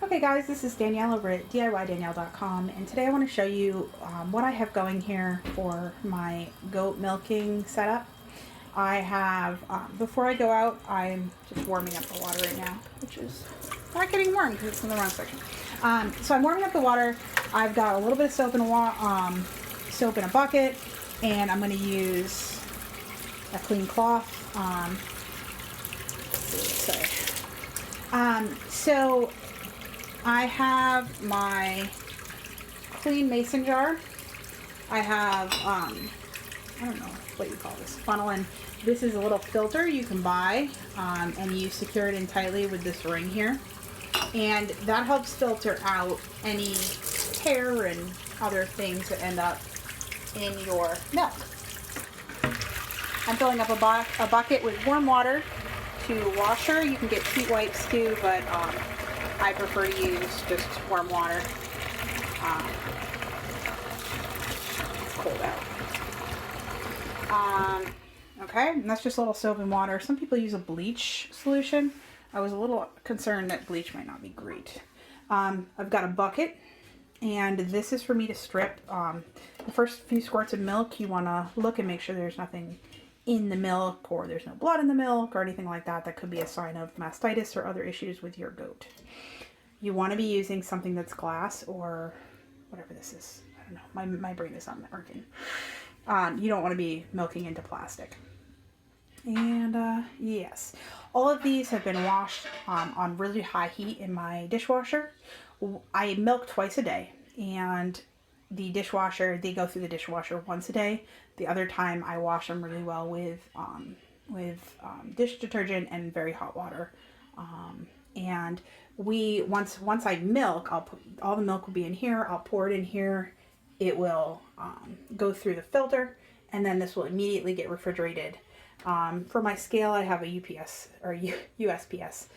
Okay guys, this is Danielle over at DIYDanielle.com, and today I want to show you what I have going here for my goat milking setup. I have, before I go out, I'm just warming up the water right now, which is not getting warm because it's in the wrong section. So I'm warming up the water. I've got a little bit of soap in a bucket, and I'm going to use a clean cloth. So I have my clean mason jar. I have, I don't know what you call this, funnel, and this is a little filter you can buy, and you secure it in tightly with this ring here. And that helps filter out any hair and other things that end up in your milk. I'm filling up a bucket with warm water to wash her. You can get sheet wipes too, but I prefer to use just warm water. It's cold out. Okay, and that's just a little soap and water. Some people use a bleach solution. I was a little concerned that bleach might not be great. I've got a bucket, and this is for me to strip. The first few squirts of milk, you want to look and make sure there's nothing in the milk, or there's no blood in the milk, or anything like that. That could be a sign of mastitis or other issues with your goat. You want to be using something that's glass or whatever this is. I don't know. My brain is not working. You don't want to be milking into plastic. And yes, all of these have been washed on really high heat in my dishwasher. I milk twice a day, and the dishwasher, they go through the dishwasher once a day. The other time I wash them really well with dish detergent and very hot water. And once I milk, I'll put all the milk will be in here. I'll pour it in here. It will go through the filter, and then this will immediately get refrigerated. For my scale, I have a UPS or USPS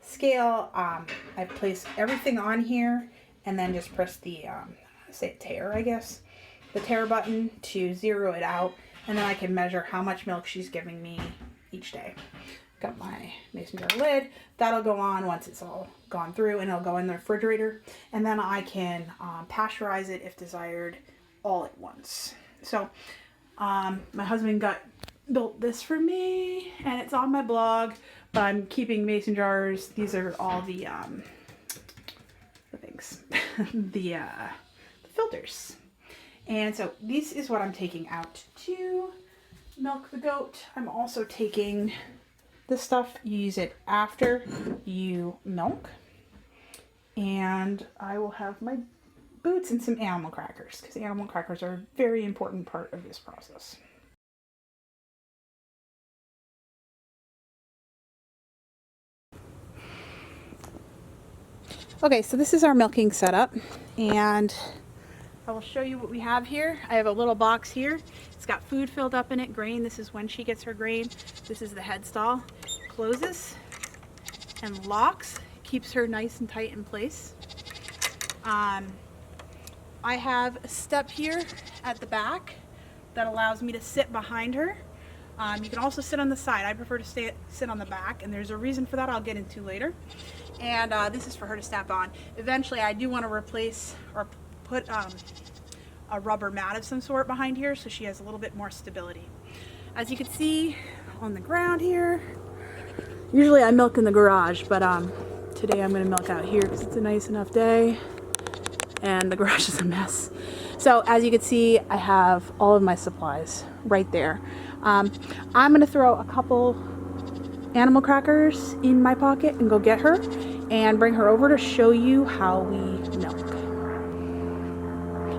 scale. I place everything on here, and then just press the say tare, I guess, the tare button to zero it out, and then I can measure how much milk she's giving me each day. Got my mason jar lid. That'll go on once it's all gone through, and it'll go in the refrigerator, and then I can pasteurize it if desired all at once. So my husband built this for me, and it's on my blog, but I'm keeping mason jars. These are all the things, the filters. And so this is what I'm taking out to milk the goat. I'm also taking this stuff. You use it after you milk. And I will have my boots and some animal crackers, because animal crackers are a very important part of this process. Okay, so this is our milking setup, and I will show you what we have here. I have a little box here. It's got food filled up in it, grain. This is when she gets her grain. This is the head stall. Closes and locks, keeps her nice and tight in place. I have a step here at the back that allows me to sit behind her. You can also sit on the side. I prefer to sit on the back, and there's a reason for that I'll get into later. And this is for her to step on. Eventually I do want to replace or put a rubber mat of some sort behind here, so she has a little bit more stability. As you can see on the ground here, usually I milk in the garage, but today I'm going to milk out here because it's a nice enough day, and the garage is a mess. So as you can see, I have all of my supplies right there. I'm going to throw a couple animal crackers in my pocket and go get her and bring her over to show you how we milk.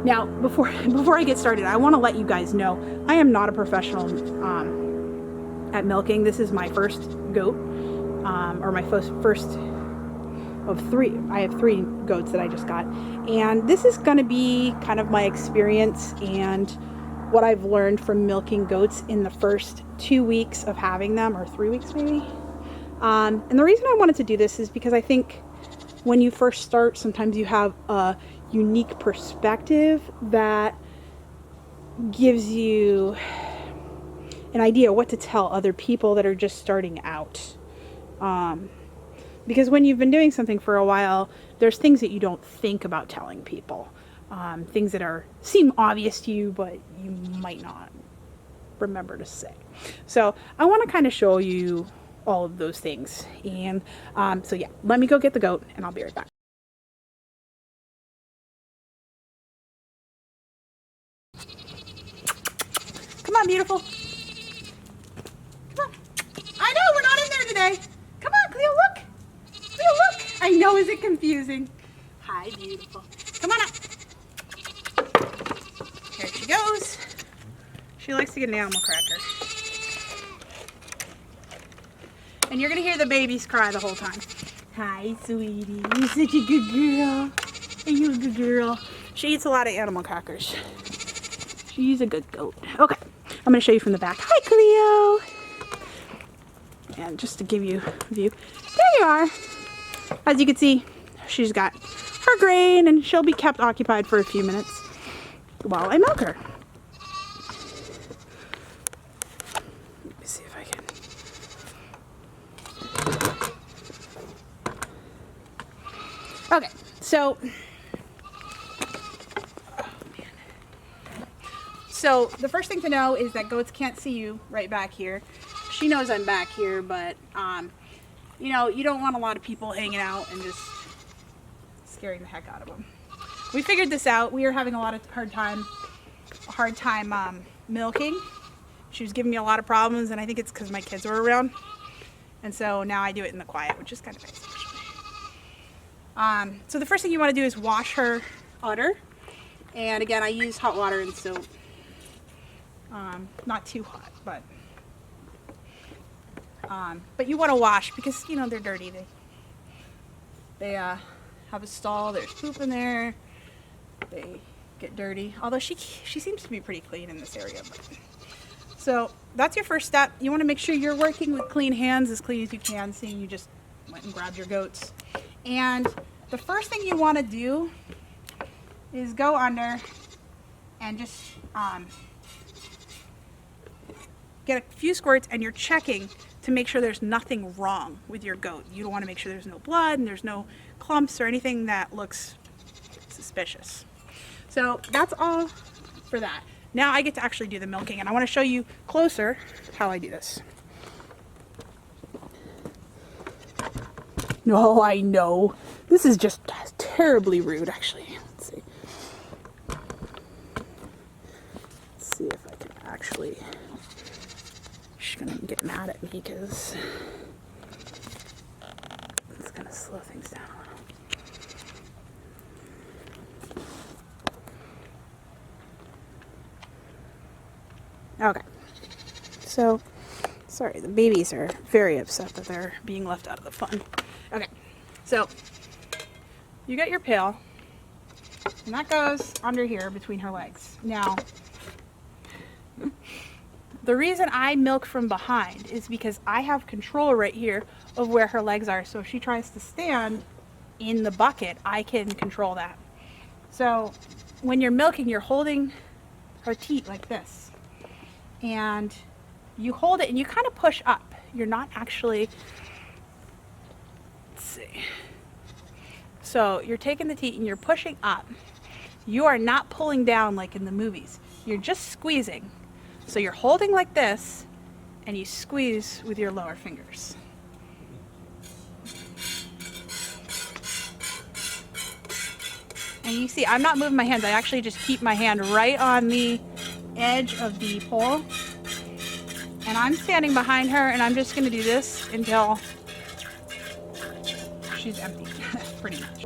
Now, before I get started, I want to let you guys know I am not a professional at milking. This is my first goat, or my first of three. I have 3 goats that I just got, and this is going to be kind of my experience and what I've learned from milking goats in the first 2 weeks of having them, or 3 weeks maybe. And the reason I wanted to do this is because I think when you first start, sometimes you have a unique perspective that gives you an idea what to tell other people that are just starting out. Because when you've been doing something for a while, there's things that you don't think about telling people. Things that seem obvious to you, but you might not remember to say. So I want to kind of show you all of those things. And so yeah, let me go get the goat and I'll be right back. Come on, beautiful. Come on. I know we're not in there today. Come on, Cleo, look. Cleo, look. I know, is it confusing? Hi, beautiful. Come on up. Here she goes. She likes to get an animal cracker. And you're going to hear the babies cry the whole time. Hi, sweetie. You're such a good girl. Are you a good girl? She eats a lot of animal crackers. She's a good goat. Okay, I'm going to show you from the back. Hi, Cleo. And just to give you a view, there you are. As you can see, she's got her grain and she'll be kept occupied for a few minutes while I milk her. Let me see if I can. Okay, so So the first thing to know is that goats can't see you right back here. She knows I'm back here, but you know, you don't want a lot of people hanging out and just scaring the heck out of them. We figured this out. We were having a lot of hard time milking. She was giving me a lot of problems, and I think it's because my kids were around. And so now I do it in the quiet, which is kind of nice, actually. So the first thing you want to do is wash her udder. And again, I use hot water and soap. Not too hot, but you want to wash because, you know, they're dirty. They have a stall, there's poop in there, they get dirty. Although she seems to be pretty clean in this area. But. So that's your first step. You want to make sure you're working with clean hands, as clean as you can, seeing you just went and grabbed your goats. And the first thing you want to do is go under and just get a few squirts, and you're checking to make sure there's nothing wrong with your goat. You don't want to make sure there's no blood and there's no clumps or anything that looks suspicious. So that's all for that. Now I get to actually do the milking, and I want to show you closer how I do this. No, I know. This is just terribly rude, actually. Let's see. Let's see if I can actually... She's gonna get mad at me because it's gonna slow things down a little. Okay, so sorry, the babies are very upset that they're being left out of the fun. Okay, so you got your pail, and that goes under here between her legs. Now, the reason I milk from behind is because I have control right here of where her legs are. So if she tries to stand in the bucket, I can control that. So when you're milking, you're holding her teat like this. And you hold it and you kind of push up. You're not actually, let's see. So you're taking the teat and you're pushing up. You are not pulling down like in the movies. You're just squeezing. So you're holding like this, and you squeeze with your lower fingers. And you see, I'm not moving my hands. I actually just keep my hand right on the edge of the pole. And I'm standing behind her, and I'm just going to do this until she's empty, pretty much.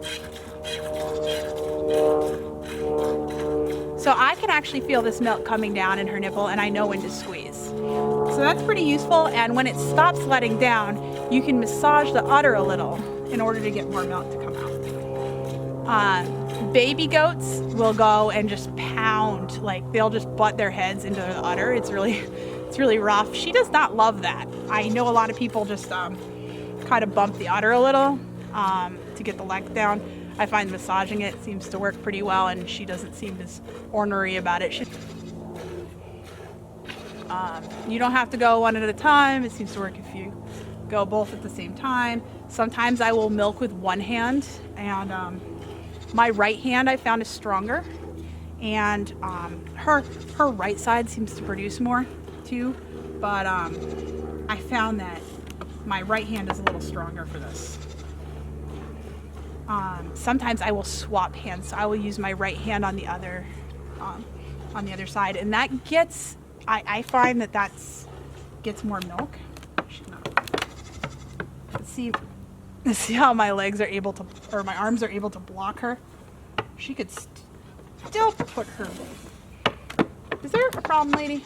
So I can actually feel this milk coming down in her nipple, and I know when to squeeze. So that's pretty useful, and when it stops letting down, you can massage the udder a little in order to get more milk to come out. Baby goats will go and just pound, like they'll just butt their heads into the udder. It's really rough. She does not love that. I know a lot of people just kind of bump the udder a little to get the length down. I find massaging it seems to work pretty well, and she doesn't seem as ornery about it. You don't have to go one at a time. It seems to work if you go both at the same time. Sometimes I will milk with one hand, and my right hand I found is stronger, and her right side seems to produce more too, but I found that my right hand is a little stronger for this. Sometimes I will swap hands, so I will use my right hand on the other side, and that gets, I find that gets more milk. Let's see how my legs are able to, or my arms are able to block her. She could still put her. Is there a problem, lady?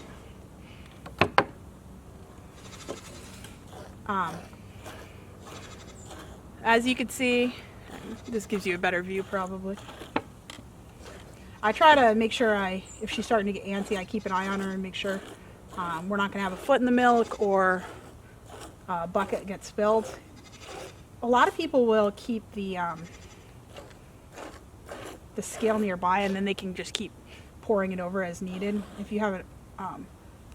As you can see, this gives you a better view probably. I try to make sure if she's starting to get antsy, I keep an eye on her and make sure we're not going to have a foot in the milk or a bucket gets spilled. A lot of people will keep the scale nearby, and then they can just keep pouring it over as needed. If you have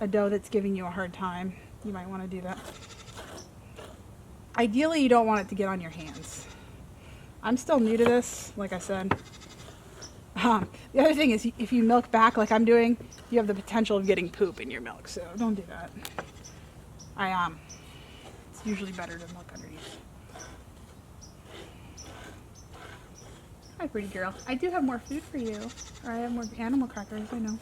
a doe that's giving you a hard time, you might want to do that. Ideally, you don't want it to get on your hands. I'm still new to this, like I said. The other thing is, if you milk back like I'm doing, you have the potential of getting poop in your milk, so don't do that. It's usually better to milk underneath. Hi, pretty girl. I do have more food for you, or I have more animal crackers, I know.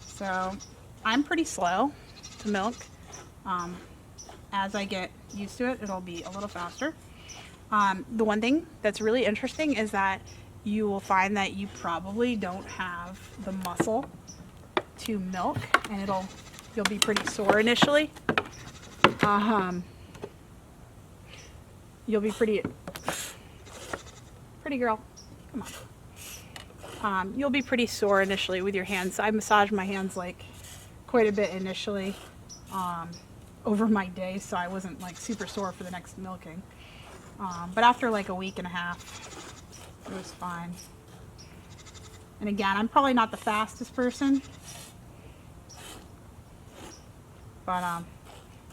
So, I'm pretty slow to milk. As I get used to it, it'll be a little faster. The one thing that's really interesting is that you will find that you probably don't have the muscle to milk, and you'll be pretty sore initially. You'll be pretty girl, come on. You'll be pretty sore initially with your hands. I massage my hands like quite a bit initially over my day, so I wasn't like super sore for the next milking. But after like a week and a half, it was fine. And again, I'm probably not the fastest person, but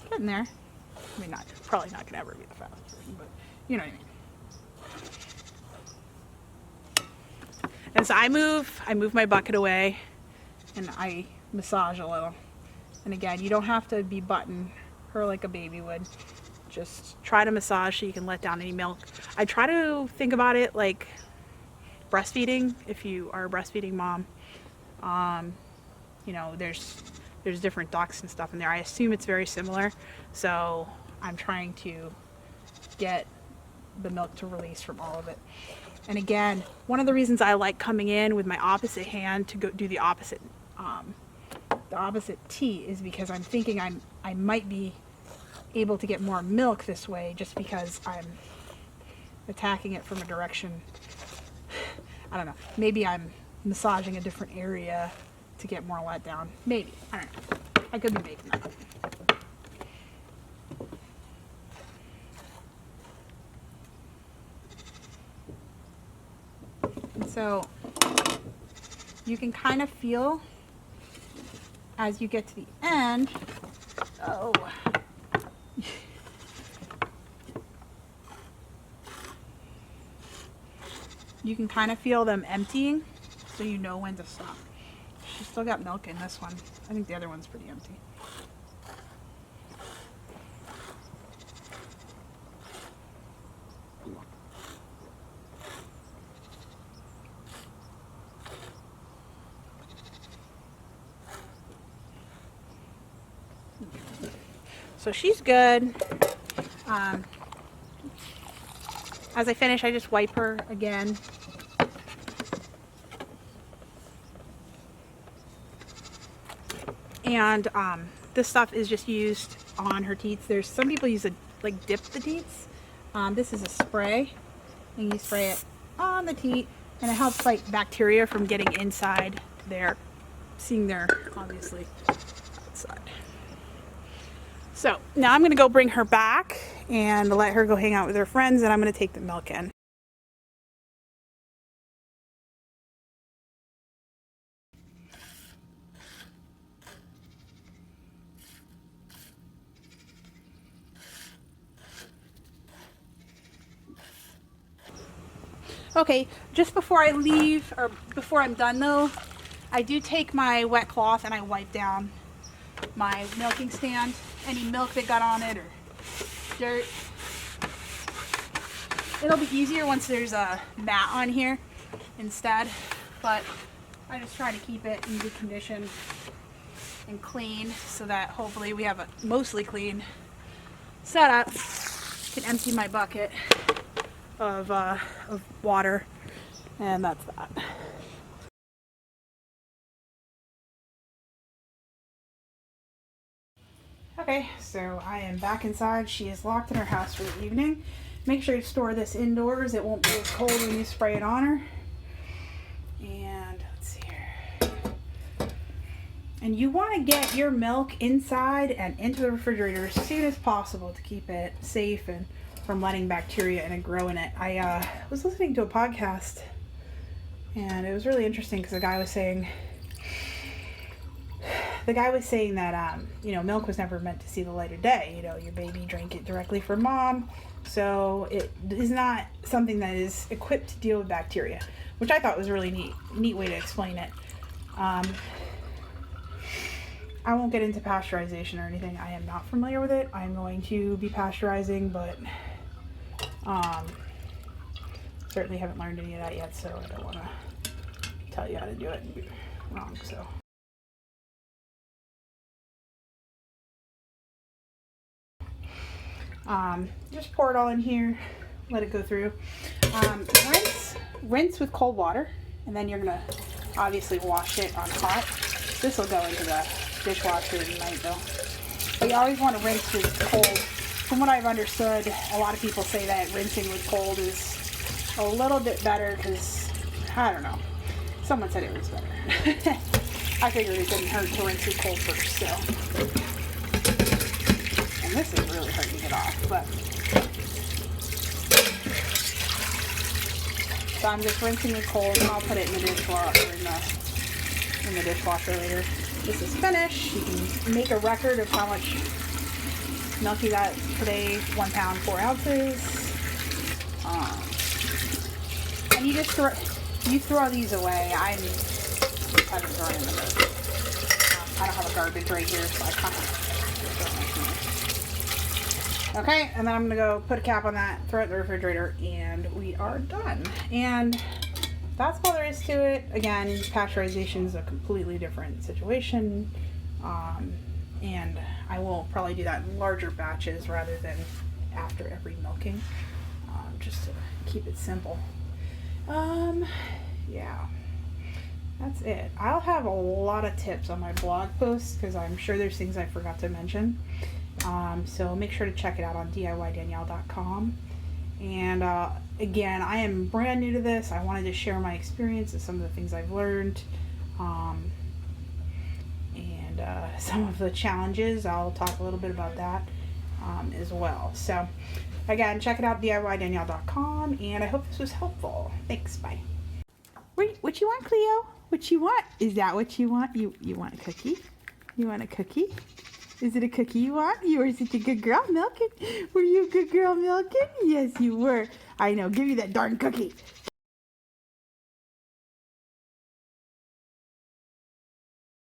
getting there. I mean, probably not gonna ever be the fastest person, but you know what I mean. And so I move my bucket away, and I massage a little. And again, you don't have to be butting her like a baby would. Just try to massage so you can let down any milk. I try to think about it like breastfeeding. If you are a breastfeeding mom, you know, there's different ducts and stuff in there. I assume it's very similar. So I'm trying to get the milk to release from all of it. And again, one of the reasons I like coming in with my opposite hand to go do the opposite T is because I'm thinking I might be able to get more milk this way, just because I'm attacking it from a direction. I don't know. Maybe I'm massaging a different area to get more let down. Maybe. I don't know. I could be making that up. And so you can kind of feel as you get to the end. Oh. You can kind of feel them emptying, so you know when to stop. She's still got milk in this one. I think the other one's pretty empty. So she's good. As I finish, I just wipe her again. And this stuff is just used on her teats. There's some people use like dip the teats. This is a spray, and you spray it on the teat, and it helps fight bacteria from getting inside there, seeing there obviously outside. So now I'm going to go bring her back and let her go hang out with her friends, and I'm going to take the milk in. Okay, just before I leave, or before I'm done though, I do take my wet cloth and I wipe down my milking stand. Any milk that got on it or dirt. It'll be easier once there's a mat on here instead, but I just try to keep it in good condition and clean so that hopefully we have a mostly clean setup. Can empty my bucket of water, and that's that. Okay, so I am back inside. She is locked in her house for the evening. Make sure you store this indoors. It won't be as cold when you spray it on her. And let's see here. And you want to get your milk inside and into the refrigerator as soon as possible to keep it safe and from letting bacteria in and grow in it. I was listening to a podcast and it was really interesting because the guy was saying that you know, milk was never meant to see the light of day. You know, your baby drank it directly from mom, so it is not something that is equipped to deal with bacteria, which I thought was a really neat way to explain it. I won't get into pasteurization or anything. I am not familiar with it. I'm going to be pasteurizing, but certainly haven't learned any of that yet, so I don't want to tell you how to do it and be wrong. So. Just pour it all in here, let it go through. Rinse with cold water, and then you're gonna obviously wash it on hot. This will go into the dishwasher tonight though. But you always want to rinse with cold. From what I've understood, a lot of people say that rinsing with cold is a little bit better because, I don't know, someone said it was better. I figured it didn't hurt to rinse with cold first, so. And this is really hard to get off, but so I'm just rinsing it cold, and I'll put it in the dishwasher in the dishwasher later. This is finished. You can make a record of how much milk you got today. 1 pound 4 ounces. And you just throw these away. I haven't thrown in the milk. I don't have a garbage right here, so I kind of. Okay, and then I'm gonna go put a cap on that, throw it in the refrigerator, and we are done. And that's all there is to it. Again, pasteurization is a completely different situation, and I will probably do that in larger batches rather than after every milking, just to keep it simple. Yeah, that's it. I'll have a lot of tips on my blog posts because I'm sure there's things I forgot to mention. So make sure to check it out on DIYDanielle.com. And again, I am brand new to this. I wanted to share my experience and some of the things I've learned, and some of the challenges. I'll talk a little bit about that as well. So again, check it out, DIYDanielle.com, and I hope this was helpful. Thanks, bye. Wait, what you want, Cleo? What you want? Is that what you want? You want a cookie? You want a cookie? Is it a cookie you want? You were such a good girl milking. Were you a good girl milking? Yes, you were. I know. Give me that darn cookie.